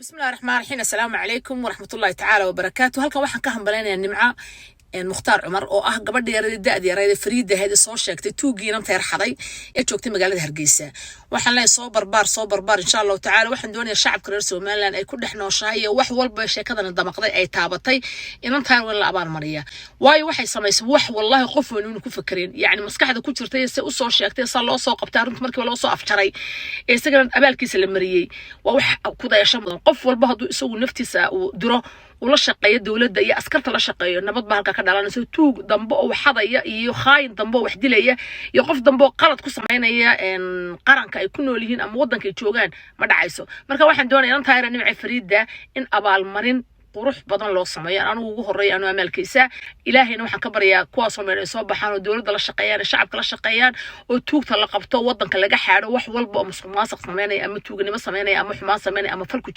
بسم الله الرحمن الرحيم. السلام عليكم ورحمة الله تعالى وبركاته. هلكا waxaan ka hambaleynayaa Nimca Mukhtaar Cumar oo ah gabadha yarada yarada Fariida heed soo sheegtay tuugiina teerxaday ee joogtay magaalada Hargeysa. waxaan leeyahay soo barbaar insha Allah taala waxaan doonayaa shacabka reer Soomaaliland ay ku dhexnooshahay iyo wax walba sheekadan damaqday ay taabatay inantaan wala la abaan mariya waayo waxay samaysay wax wallahi qof weyn ku fakareen yaani maskaxda ku jirtay si u soo sheegtay sa loo soo qabtay runtii markii loo soo afjaray ee isaga abaalkiisa la mariyay waa wax ku dayasho mudan qof walba haduu isagu naftiisa uu diro ولا شقية دولة يا أسكرت لا شقية نبض بهالك كذا لأن سو توج ضمبو وحدا يا خاين ضمبو وحدلية يقف ضمبو قلت كسمعنا يا إن قرن كيكونوا لهين أم وضن كيتشوجان ما دعيسو مركب واحد دون أنا تاير نبع فريد ده إن أبا المرين وروح بدن لو سمية أنا وجوه الرئي أنا أمل كيسة إلهي نوح كبر يا كواس من الإصابة بحانو دولة لا شقيان الشعب كلا شقيان وتوج تلقبته وضن كلا جحر وح والبو مسخ ماسق سمينا أم توج نبى سمينا أم حماس سمينا أم فلكو